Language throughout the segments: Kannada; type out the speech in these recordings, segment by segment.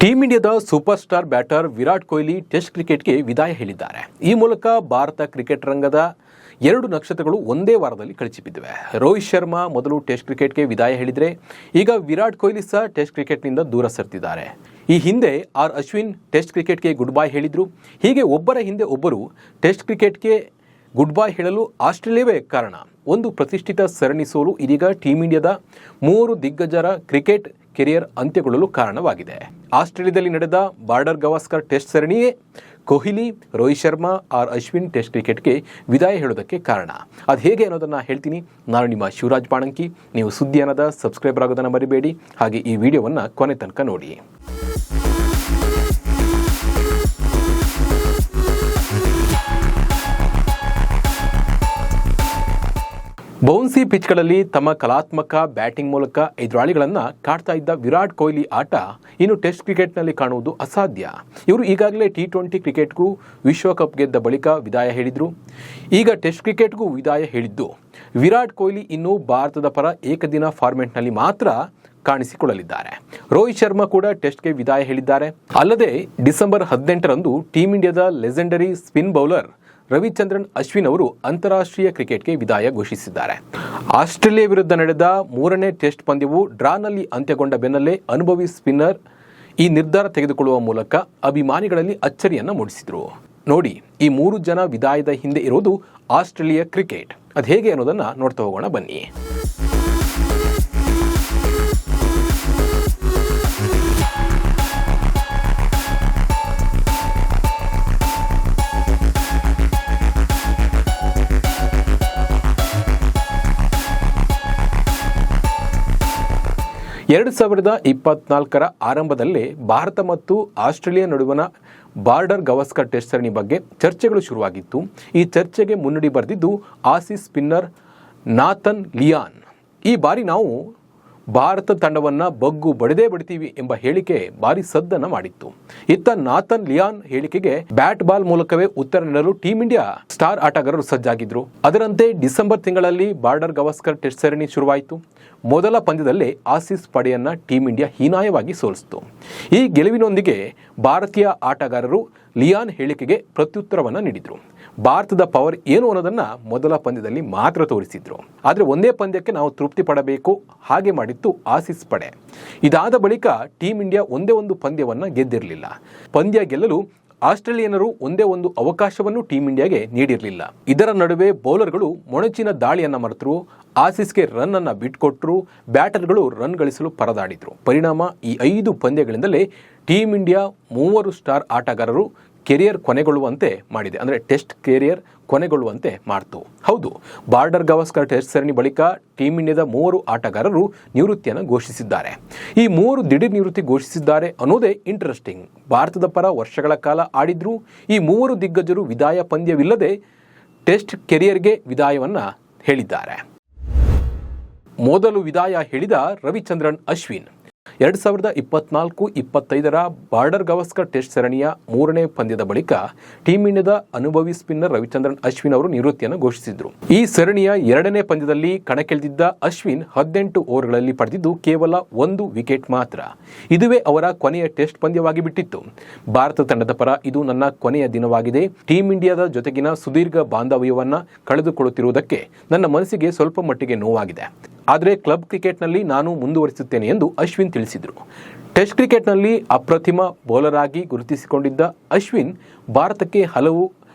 ಟೀಂ ಇಂಡಿಯಾದ super star batter Virat Kohli test ಕ್ರಿಕೆಟ್ಗೆ ವಿದಾಯ ಹೇಳಿದ್ದಾರೆ. ಈ ಮೂಲಕ ಭಾರತ ಕ್ರಿಕೆಟ್ ರಂಗದ 2 ನಕ್ಷತ್ರಗಳು ಒಂದೇ ವಾರದಲ್ಲಿ ಕಳಚಿಬಿದ್ದಿವೆ. ರೋಹಿತ್ ಶರ್ಮಾ ಮೊದಲು ಟೆಸ್ಟ್ ಕ್ರಿಕೆಟ್ಗೆ ವಿದಾಯ ಹೇಳಿದರೆ ಈಗ ವಿರಾಟ್ ಕೊಹ್ಲಿ ಸಹ ಟೆಸ್ಟ್ ಕ್ರಿಕೆಟ್ನಿಂದ ದೂರ ಸರಿದಿದ್ದಾರೆ. ಈ ಹಿಂದೆ ಅಶ್ವಿನ್ ಟೆಸ್ಟ್ ಕ್ರಿಕೆಟ್ಗೆ ಗುಡ್ ಬೈ ಹೇಳಿದ್ರು. ಹೀಗೆ ಒಬ್ಬರ ಹಿಂದೆ ಒಬ್ಬರು ಟೆಸ್ಟ್ ಕ್ರಿಕೆಟ್ಗೆ ಗುಡ್ ಬೈ ಹೇಳಲು ಆಸ್ಟ್ರೇಲಿಯಾವೇ ಕಾರಣ. ಒಂದು ಪ್ರತಿಷ್ಠಿತ ಸರಣಿ ಸೋಲು ಇದೀಗ ಟೀಂ ಇಂಡಿಯಾದ 3 ದಿಗ್ಗಜರ ಕ್ರಿಕೆಟ್ ಕೆರಿಯರ್ ಅಂತ್ಯಗೊಳ್ಳಲು ಕಾರಣವಾಗಿದೆ. ಆಸ್ಟ್ರೇಲಿಯಾದಲ್ಲಿ ನಡೆದ ಬಾರ್ಡರ್ ಗವಾಸ್ಕರ್ ಟೆಸ್ಟ್ ಸರಣಿಯೇ ಕೊಹ್ಲಿ, ರೋಹಿತ್ ಶರ್ಮಾ, ಅಶ್ವಿನ್ ಟೆಸ್ಟ್ ಕ್ರಿಕೆಟ್ಗೆ ವಿದಾಯ ಹೇಳೋದಕ್ಕೆ ಕಾರಣ. ಅದು ಹೇಗೆ ಅನ್ನೋದನ್ನು ಹೇಳ್ತೀನಿ. ನಾನು ನಿಮ್ಮ ಶಿವರಾಜ್ ಬಾಣಂಕಿ. ನೀವು ಸುದ್ದಿ ಅನ್ನೋದ ಸಬ್ಸ್ಕ್ರೈಬರ್ ಆಗೋದನ್ನು ಮರಿಬೇಡಿ. ಹಾಗೆ ಈ ವಿಡಿಯೋವನ್ನು ಕೊನೆ ತನಕ ನೋಡಿ. ಬೌನ್ಸಿ ಪಿಚ್ಗಳಲ್ಲಿ ತಮ್ಮ ಕಲಾತ್ಮಕ ಬ್ಯಾಟಿಂಗ್ ಮೂಲಕ ಎದುರಾಳಿಗಳನ್ನು ಕಾಡ್ತಾ ಇದ್ದ ವಿರಾಟ್ ಕೊಹ್ಲಿ ಆಟ ಇನ್ನು ಟೆಸ್ಟ್ ಕ್ರಿಕೆಟ್ನಲ್ಲಿ ಕಾಣುವುದು ಅಸಾಧ್ಯ. ಇವರು ಈಗಾಗಲೇ T20 ಕ್ರಿಕೆಟ್ಗೂ ವಿಶ್ವಕಪ್ ಗೆದ್ದ ಬಳಿಕ ವಿದಾಯ ಹೇಳಿದರು. ಈಗ ಟೆಸ್ಟ್ ಕ್ರಿಕೆಟ್ಗೂ ವಿದಾಯ ಹೇಳಿದ್ದು ವಿರಾಟ್ ಕೊಹ್ಲಿ ಇನ್ನು ಭಾರತದ ಪರ ಏಕದಿನ ಫಾರ್ಮೆಟ್ನಲ್ಲಿ ಮಾತ್ರ ಕಾಣಿಸಿಕೊಳ್ಳಲಿದ್ದಾರೆ. ರೋಹಿತ್ ಶರ್ಮಾ ಕೂಡ ಟೆಸ್ಟ್ಗೆ ವಿದಾಯ ಹೇಳಿದ್ದಾರೆ. ಅಲ್ಲದೆ ಡಿಸೆಂಬರ್ 18ರಂದು ಟೀಂ ಇಂಡಿಯಾದ legendary spin bowler Ravichandran Ashwin ಅವರು ಅಂತಾರಾಷ್ಟ್ರೀಯ ಕ್ರಿಕೆಟ್ಗೆ ವಿದಾಯ ಘೋಷಿಸಿದ್ದಾರೆ. ಆಸ್ಟ್ರೇಲಿಯಾ ವಿರುದ್ಧ ನಡೆದ 3ನೇ ಟೆಸ್ಟ್ ಪಂದ್ಯವು ಡ್ರಾನಲ್ಲಿ ಅಂತ್ಯಗೊಂಡ ಬೆನ್ನಲ್ಲೇ ಅನುಭವಿ ಸ್ಪಿನ್ನರ್ ಈ ನಿರ್ಧಾರ ತೆಗೆದುಕೊಳ್ಳುವ ಮೂಲಕ ಅಭಿಮಾನಿಗಳಲ್ಲಿ ಅಚ್ಚರಿಯನ್ನು ಮೂಡಿಸಿದರು. ನೋಡಿ, ಈ 3 ಜನ ವಿದಾಯದ ಹಿಂದೆ ಇರೋದು ಆಸ್ಟ್ರೇಲಿಯಾ ಕ್ರಿಕೆಟ್. ಅದು ಹೇಗೆ ಅನ್ನೋದನ್ನು ನೋಡ್ತಾ ಹೋಗೋಣ ಬನ್ನಿ. ಎರಡು 2024ರ ಆರಂಭದಲ್ಲೇ ಭಾರತ ಮತ್ತು ಆಸ್ಟ್ರೇಲಿಯಾ ನಡುವಣ ಬಾರ್ಡರ್ ಗವಾಸ್ಕರ್ ಟೆಸ್ಟ್ ಸರಣಿ ಬಗ್ಗೆ ಚರ್ಚೆಗಳು ಶುರುವಾಗಿತ್ತು. ಈ ಚರ್ಚೆಗೆ ಮುನ್ನುಡಿ ಬರೆದಿದ್ದು ಆಸೀಸ್ ಸ್ಪಿನ್ನರ್ ನಾಥನ್ ಲಿಯಾನ್. ಈ ಬಾರಿ ನಾವು ಭಾರತ ತಂಡವನ್ನು ಬಗ್ಗು ಬಡಿದೇ ಬಡಿತೀವಿ ಎಂಬ ಹೇಳಿಕೆ ಭಾರಿ ಸದ್ದನ್ನು ಮಾಡಿತ್ತು. ಇತ್ತ ನಾಥನ್ ಲಿಯಾನ್ ಹೇಳಿಕೆಗೆ ಬ್ಯಾಟ್ ಬಾಲ್ ಮೂಲಕವೇ ಉತ್ತರ ನೀಡಲು ಟೀಂ ಇಂಡಿಯಾ ಸ್ಟಾರ್ ಆಟಗಾರರು ಸಜ್ಜಾಗಿದ್ರು. ಅದರಂತೆ ಡಿಸೆಂಬರ್ ತಿಂಗಳಲ್ಲಿ ಬಾರ್ಡರ್ ಗವಾಸ್ಕರ್ ಟೆಸ್ಟ್ ಸರಣಿ ಶುರುವಾಯಿತು. ಮೊದಲ ಪಂದ್ಯದಲ್ಲೇ ಆಸೀಸ್ ಪಡೆಯನ್ನು ಟೀಂ ಇಂಡಿಯಾ ಹೀನಾಯವಾಗಿ ಸೋಲಿಸಿತು. ಈ ಗೆಲುವಿನೊಂದಿಗೆ ಭಾರತೀಯ ಆಟಗಾರರು ಲಿಯಾನ್ ಹೇಳಿಕೆಗೆ ಪ್ರತ್ಯುತ್ತರವನ್ನು ನೀಡಿದರು. ಭಾರತದ ಪವರ್ ಏನು ಅನ್ನೋದನ್ನು ಮೊದಲ ಪಂದ್ಯದಲ್ಲಿ ಮಾತ್ರ ತೋರಿಸಿದ್ರು. ಆದರೆ ಒಂದೇ ಪಂದ್ಯಕ್ಕೆ ನಾವು ತೃಪ್ತಿ ಪಡಬೇಕು, ಹಾಗೆ ಮಾಡಿತ್ತು ಆಸೀಸ್ ಪಡೆ. ಇದಾದ ಬಳಿಕ ಟೀಂ ಇಂಡಿಯಾ ಒಂದೇ ಒಂದು ಪಂದ್ಯವನ್ನು ಗೆದ್ದಿರಲಿಲ್ಲ. ಪಂದ್ಯ ಗೆಲ್ಲಲು ಆಸ್ಟ್ರೇಲಿಯನ್ನರು ಒಂದೇ ಒಂದು ಅವಕಾಶವನ್ನು ಟೀಂ ಇಂಡಿಯಾಗೆ ನೀಡಿರಲಿಲ್ಲ. ಇದರ ನಡುವೆ ಬೌಲರ್ಗಳು ಮೊಣಚಿನ ದಾಳಿಯನ್ನು ಮರೆತರು, ಆಸೀಸ್ಗೆ ರನ್ ಅನ್ನು ಬಿಟ್ಕೊಟ್ರು, ಬ್ಯಾಟರ್ಗಳು ರನ್ ಗಳಿಸಲು ಪರದಾಡಿದ್ರು. ಪರಿಣಾಮ ಈ 5 ಪಂದ್ಯಗಳಿಂದಲೇ ಟೀಂ ಇಂಡಿಯಾ 3 ಸ್ಟಾರ್ ಆಟಗಾರರು ಕೆರಿಯರ್ ಕೊನೆಗೊಳ್ಳುವಂತೆ ಮಾಡಿದೆ. ಅಂದರೆ ಟೆಸ್ಟ್ ಕೆರಿಯರ್ ಕೊನೆಗೊಳ್ಳುವಂತೆ ಮಾಡ್ತು. ಹೌದು, ಬಾರ್ಡರ್ ಗವಾಸ್ಕರ್ ಟೆಸ್ಟ್ ಸರಣಿ ಬಳಿಕ ಟೀಂ ಇಂಡಿಯಾದ 3 ಆಟಗಾರರು ನಿವೃತ್ತಿಯನ್ನು ಘೋಷಿಸಿದ್ದಾರೆ. ಈ 3 ದಿಢೀರ್ ನಿವೃತ್ತಿ ಘೋಷಿಸಿದ್ದಾರೆ ಅನ್ನೋದೇ ಇಂಟ್ರೆಸ್ಟಿಂಗ್. ಭಾರತದ ಪರ ವರ್ಷಗಳ ಕಾಲ ಆಡಿದ್ರು ಈ 3 ದಿಗ್ಗಜರು ವಿದಾಯ ಪಂದ್ಯವಿಲ್ಲದೆ ಟೆಸ್ಟ್ ಕೆರಿಯರ್ಗೆ ವಿದಾಯವನ್ನು ಹೇಳಿದ್ದಾರೆ. ಮೊದಲು ವಿದಾಯ ಹೇಳಿದ ರವಿಚಂದ್ರನ್ ಅಶ್ವಿನ್ 2024-25ರ ಬಾರ್ಡರ್ ಗವಾಸ್ಕರ್ ಟೆಸ್ಟ್ ಸರಣಿಯ 3ನೇ ಪಂದ್ಯದ ಬಳಿಕ ಟೀಂ ಇಂಡಿಯಾದ ಅನುಭವಿ ಸ್ಪಿನ್ನರ್ ರವಿಚಂದ್ರನ್ ಅಶ್ವಿನ್ ಅವರು ನಿವೃತ್ತಿಯನ್ನು ಘೋಷಿಸಿದರು. ಈ ಸರಣಿಯ 2ನೇ ಪಂದ್ಯದಲ್ಲಿ ಕಣಕ್ಕಿಳಿದಿದ್ದ ಅಶ್ವಿನ್ 18 ಓವರ್ಗಳಲ್ಲಿ ಪಡೆದಿದ್ದು ಕೇವಲ 1 ವಿಕೆಟ್ ಮಾತ್ರ. ಇದುವೇ ಅವರ ಕೊನೆಯ ಟೆಸ್ಟ್ ಪಂದ್ಯವಾಗಿ ಬಿಟ್ಟಿತ್ತು. ಭಾರತ ತಂಡದ ಪರ ಇದು ನನ್ನ ಕೊನೆಯ ದಿನವಾಗಿದೆ. ಟೀಂ ಇಂಡಿಯಾದ ಜೊತೆಗಿನ ಸುದೀರ್ಘ ಬಾಂಧವ್ಯವನ್ನು ಕಳೆದುಕೊಳ್ಳುತ್ತಿರುವುದಕ್ಕೆ ನನ್ನ ಮನಸ್ಸಿಗೆ ಸ್ವಲ್ಪ ಮಟ್ಟಿಗೆ ನೋವಾಗಿದೆ. ಆದರೆ ಕ್ಲಬ್ ಕ್ರಿಕೆಟ್ನಲ್ಲಿ ನಾನು ಮುಂದುವರಿಸುತ್ತೇನೆ ಎಂದು ಅಶ್ವಿನ್ ತಿಳಿಸಿದರು. ಟೆಸ್ಟ್ ಕ್ರಿಕೆಟ್ನಲ್ಲಿ ಅಪ್ರತಿಮ ಬೌಲರ್ ಆಗಿ ಗುರುತಿಸಿಕೊಂಡಿದ್ದ ಅಶ್ವಿನ್ ಭಾರತಕ್ಕೆ ಹಲವು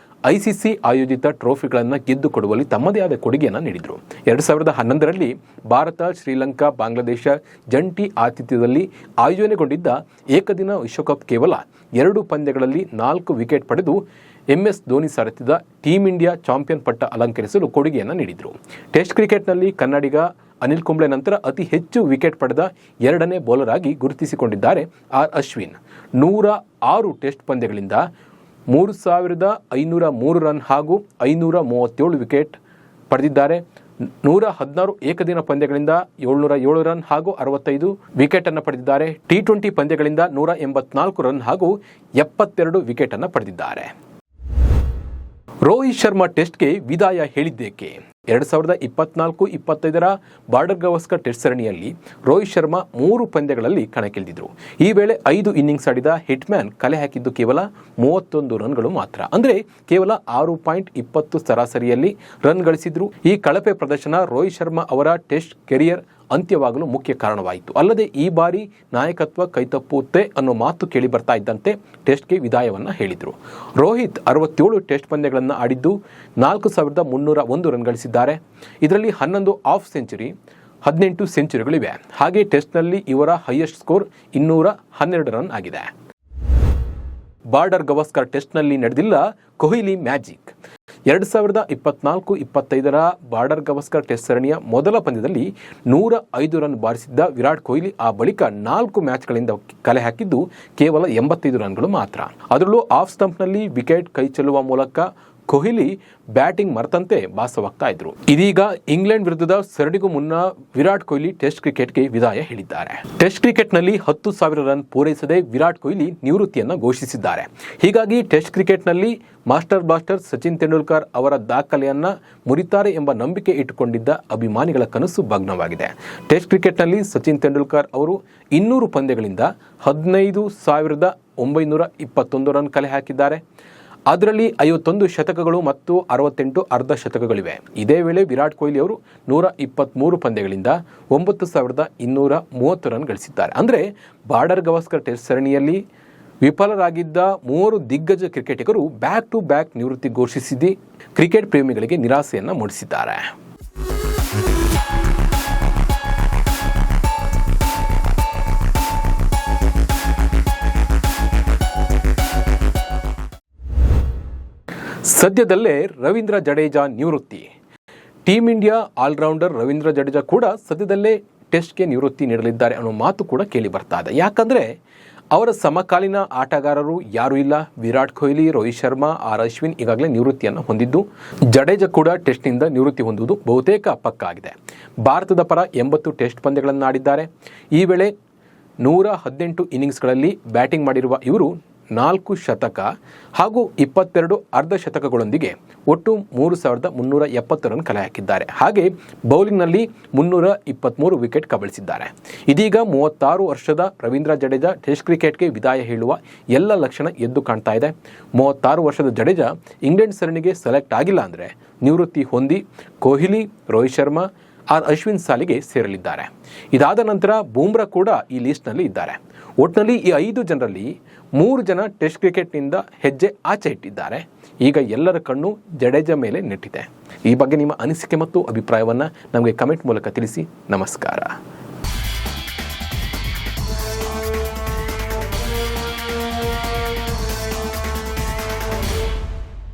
ICC ಆಯೋಜಿತ ಟ್ರೋಫಿಗಳನ್ನು ಗೆದ್ದುಕೊಡುವಲ್ಲಿ ತಮ್ಮದೇ ಆದ ಕೊಡುಗೆಯನ್ನು ನೀಡಿದರು. 2011ರಲ್ಲಿ ಭಾರತ, ಶ್ರೀಲಂಕಾ, ಬಾಂಗ್ಲಾದೇಶ ಜಂಟಿ ಆತಿಥ್ಯದಲ್ಲಿ ಆಯೋಜನೆಗೊಂಡಿದ್ದ ಏಕದಿನ ವಿಶ್ವಕಪ್ ಕೇವಲ 2 ಪಂದ್ಯಗಳಲ್ಲಿ 4 ವಿಕೆಟ್ ಪಡೆದು MS ಧೋನಿ ಸಾರಥ್ಯದ ಟೀಂ ಇಂಡಿಯಾ ಚಾಂಪಿಯನ್ ಪಟ್ಟ ಅಲಂಕರಿಸಲು ಕೊಡುಗೆಯನ್ನು ನೀಡಿದರು. ಟೆಸ್ಟ್ ಕ್ರಿಕೆಟ್ನಲ್ಲಿ ಕನ್ನಡಿಗ ಅನಿಲ್ ಕುಂಬ್ಳೆ ನಂತರ ಅತಿ ಹೆಚ್ಚು ವಿಕೆಟ್ ಪಡೆದ 2ನೇ ಬೌಲರ್ ಆಗಿ ಗುರುತಿಸಿಕೊಂಡಿದ್ದಾರೆ ಅಶ್ವಿನ್. 106 ಟೆಸ್ಟ್ ಪಂದ್ಯಗಳಿಂದ 3503 ರನ್ ಹಾಗೂ 537 ವಿಕೆಟ್ ಪಡೆದಿದ್ದಾರೆ. 116 ಏಕದಿನ ಪಂದ್ಯಗಳಿಂದ 707 ರನ್ ಹಾಗೂ 65 ವಿಕೆಟ್ ಅನ್ನು ಪಡೆದಿದ್ದಾರೆ. T20 ಪಂದ್ಯಗಳಿಂದ 184 ರನ್ ಹಾಗೂ 72 ವಿಕೆಟ್ ಅನ್ನು ಪಡೆದಿದ್ದಾರೆ. ರೋಹಿತ್ ಶರ್ಮಾ ಟೆಸ್ಟ್ಗೆ ವಿದಾಯ ಹೇಳಿದ್ದೇಕೆ? 2024-25 ಬಾರ್ಡರ್ ಗವಾಸ್ಕರ್ ಟೆಸ್ಟ್ ಸರಣಿಯಲ್ಲಿ ರೋಹಿತ್ ಶರ್ಮಾ 3 ಪಂದ್ಯಗಳಲ್ಲಿ ಕಣಕ್ಕಿಳಿದಿದ್ರು. ಈ ವೇಳೆ 5 ಇನ್ನಿಂಗ್ಸ್ ಆಡಿದ ಹಿಟ್ಮ್ಯಾನ್ ಕಲೆ ಹಾಕಿದ್ದು ಕೇವಲ 31 ರನ್ಗಳು ಮಾತ್ರ. ಅಂದರೆ ಕೇವಲ 6.20 ಸರಾಸರಿಯಲ್ಲಿ ರನ್ ಗಳಿಸಿದ್ರು. ಈ ಕಳಪೆ ಪ್ರದರ್ಶನ ರೋಹಿತ್ ಶರ್ಮಾ ಅವರ ಟೆಸ್ಟ್ ಕೆರಿಯರ್ ಅಂತ್ಯವಾಗಲು ಮುಖ್ಯ ಕಾರಣವಾಯಿತು. ಅಲ್ಲದೆ ಈ ಬಾರಿ ನಾಯಕತ್ವ ಕೈತಪ್ಪುತ್ತೆ ಅನ್ನೋ ಮಾತು ಕೇಳಿ ಬರ್ತಾ ಇದ್ದಂತೆ ಟೆಸ್ಟ್ಗೆ ವಿದಾಯವನ್ನ ಹೇಳಿದ್ರು. ರೋಹಿತ್ 67 ಟೆಸ್ಟ್ ಪಂದ್ಯಗಳನ್ನು ಆಡಿದ್ದು 4301 ರನ್ ಗಳಿಸಿದ್ದಾರೆ. ಇದರಲ್ಲಿ 11 ಹಾಫ್ ಸೆಂಚುರಿ, 18 ಸೆಂಚುರಿಗಳಿವೆ. ಹಾಗೆ ಟೆಸ್ಟ್ನಲ್ಲಿ ಇವರ ಹೈಯೆಸ್ಟ್ ಸ್ಕೋರ್ 212 ರನ್ ಆಗಿದೆ. ಬಾರ್ಡರ್ ಗವಾಸ್ಕರ್ ಟೆಸ್ಟ್ನಲ್ಲಿ ನಡೆದಿಲ್ಲ Kohli magic. 2024-25 border Gavaskar test ಸರಣಿಯ ಮೊದಲ ಪಂದ್ಯದಲ್ಲಿ 105 ರನ್ ಬಾರಿಸಿದ್ದ ವಿರಾಟ್ ಕೊಹ್ಲಿ ಆ ಬಳಿಕ 4 ಮ್ಯಾಚ್ಗಳಿಂದ ಕಲೆ ಹಾಕಿದ್ದು ಕೇವಲ 85 ರನ್ಗಳು ಮಾತ್ರ. ಅದರಲ್ಲೂ ಆಫ್ ಸ್ಟಂಪ್ನಲ್ಲಿ ವಿಕೆಟ್ ಕೈ ಚೆಲ್ಲುವ ಮೂಲಕ ಕೊಹ್ಲಿ ಬ್ಯಾಟಿಂಗ್ ಮರೆತಂತೆ ಭಾಸವಾಗ್ತಾ ಇದ್ರು. ಇದೀಗ ಇಂಗ್ಲೆಂಡ್ ವಿರುದ್ಧದ ಸರಣಿಗೂ ಮುನ್ನ ವಿರಾಟ್ ಕೊಹ್ಲಿ ಟೆಸ್ಟ್ ಕ್ರಿಕೆಟ್ಗೆ ವಿದಾಯ ಹೇಳಿದ್ದಾರೆ. ಟೆಸ್ಟ್ ಕ್ರಿಕೆಟ್ನಲ್ಲಿ 10,000 ರನ್ ಪೂರೈಸದೆ ವಿರಾಟ್ ಕೊಹ್ಲಿ ನಿವೃತ್ತಿಯನ್ನು ಘೋಷಿಸಿದ್ದಾರೆ. ಹೀಗಾಗಿ ಟೆಸ್ಟ್ ಕ್ರಿಕೆಟ್ನಲ್ಲಿ ಮಾಸ್ಟರ್ ಬ್ಲಾಸ್ಟರ್ ಸಚಿನ್ ತೆಂಡೂಲ್ಕರ್ ಅವರ ದಾಖಲೆಯನ್ನ ಮುರಿತಾರೆ ಎಂಬ ನಂಬಿಕೆ ಇಟ್ಟುಕೊಂಡಿದ್ದ ಅಭಿಮಾನಿಗಳ ಕನಸು ಭಗ್ನವಾಗಿದೆ. ಟೆಸ್ಟ್ ಕ್ರಿಕೆಟ್ನಲ್ಲಿ ಸಚಿನ್ ತೆಂಡೂಲ್ಕರ್ ಅವರು 200 ಪಂದ್ಯಗಳಿಂದ 15,921 ರನ್ ಕಲೆ ಹಾಕಿದ್ದಾರೆ. ಅದರಲ್ಲಿ 51 ಶತಕಗಳು ಮತ್ತು 68 ಅರ್ಧ ಶತಕಗಳಿವೆ. ಇದೇ ವೇಳೆ ವಿರಾಟ್ ಕೊಹ್ಲಿ ಅವರು 123 ಪಂದ್ಯಗಳಿಂದ 9,230 ರನ್ ಗಳಿಸಿದ್ದಾರೆ. ಅಂದರೆ ಬಾರ್ಡರ್ ಗವಾಸ್ಕರ್ ಟೆಸ್ಟ್ ಸರಣಿಯಲ್ಲಿ ವಿಫಲರಾಗಿದ್ದ 3 ದಿಗ್ಗಜ ಕ್ರಿಕೆಟಿಗರು ಬ್ಯಾಕ್ ಟು ಬ್ಯಾಕ್ ನಿವೃತ್ತಿ ಘೋಷಿಸಿದ್ದು ಕ್ರಿಕೆಟ್ ಪ್ರೇಮಿಗಳಿಗೆ ನಿರಾಸೆಯನ್ನು ಮೂಡಿಸಿದ್ದಾರೆ. ಸದ್ಯದಲ್ಲೇ ರವೀಂದ್ರ ಜಡೇಜಾ ನಿವೃತ್ತಿ. Team India allrounder Ravindra Jadeja ಕೂಡ ಸದ್ಯದಲ್ಲೇ ಟೆಸ್ಟ್ಗೆ ನಿವೃತ್ತಿ ನೀಡಲಿದ್ದಾರೆ ಅನ್ನೋ ಮಾತು ಕೂಡ ಕೇಳಿ ಬರ್ತಾ ಇದೆ. ಯಾಕಂದರೆ ಅವರ ಸಮಕಾಲೀನ ಆಟಗಾರರು ಯಾರೂ ಇಲ್ಲ. ವಿರಾಟ್ ಕೊಹ್ಲಿ, ರೋಹಿತ್ ಶರ್ಮಾ, ಅಶ್ವಿನ್ ಈಗಾಗಲೇ ನಿವೃತ್ತಿಯನ್ನು ಹೊಂದಿದ್ದು, ಜಡೇಜಾ ಕೂಡ ಟೆಸ್ಟ್ನಿಂದ ನಿವೃತ್ತಿ ಹೊಂದುವುದು ಬಹುತೇಕ ಪಕ್ಕಾ ಆಗಿದೆ. ಭಾರತದ ಪರ 80 ಟೆಸ್ಟ್ ಪಂದ್ಯಗಳನ್ನು ಆಡಿದ್ದಾರೆ. ಈ ವೇಳೆ 118 ಇನ್ನಿಂಗ್ಸ್ಗಳಲ್ಲಿ ಬ್ಯಾಟಿಂಗ್ ಮಾಡಿರುವ ಇವರು 4 ಶತಕ ಹಾಗೂ 22 ಅರ್ಧ ಶತಕಗಳೊಂದಿಗೆ ಒಟ್ಟು 3,370 ರನ್ ಕಲೆ ಹಾಕಿದ್ದಾರೆ. ಹಾಗೆ ಬೌಲಿಂಗ್ನಲ್ಲಿ 323 ವಿಕೆಟ್ ಕಬಳಿಸಿದ್ದಾರೆ. ಇದೀಗ 36 ವರ್ಷದ ರವೀಂದ್ರ ಜಡೇಜಾ ಟೆಸ್ಟ್ ಕ್ರಿಕೆಟ್ಗೆ ವಿದಾಯ ಹೇಳುವ ಎಲ್ಲ ಲಕ್ಷಣ ಎದ್ದು ಕಾಣ್ತಾ ಇದೆ. 36 ವರ್ಷದ ಜಡೇಜಾ ಇಂಗ್ಲೆಂಡ್ ಸರಣಿಗೆ ಸೆಲೆಕ್ಟ್ ಆಗಿಲ್ಲ ಅಂದರೆ ನಿವೃತ್ತಿ ಹೊಂದಿ ಕೊಹ್ಲಿ, ರೋಹಿತ್ ಶರ್ಮಾ, ಅಶ್ವಿನ್ ಸಾಲಿಗೆ ಸೇರಲಿದ್ದಾರೆ. ಇದಾದ ನಂತರ ಬೂಮ್ರಾ ಕೂಡ ಈ ಲಿಸ್ಟ್ನಲ್ಲಿ ಇದ್ದಾರೆ. ಒಟ್ಟಿನಲ್ಲಿ ಈ 5 ಜನರಲ್ಲಿ 3 ಜನ ಟೆಸ್ಟ್ ಕ್ರಿಕೆಟ್ನಿಂದ ಹೆಜ್ಜೆ ಆಚೆ ಇಟ್ಟಿದ್ದಾರೆ. ಈಗ ಎಲ್ಲರ ಕಣ್ಣು ಜಡೇಜಾ ಮೇಲೆ ನೆಟ್ಟಿದೆ. ಈ ಬಗ್ಗೆ ನಿಮ್ಮ ಅನಿಸಿಕೆ ಮತ್ತು ಅಭಿಪ್ರಾಯವನ್ನು ನಮಗೆ ಕಮೆಂಟ್ ಮೂಲಕ ತಿಳಿಸಿ. ನಮಸ್ಕಾರ.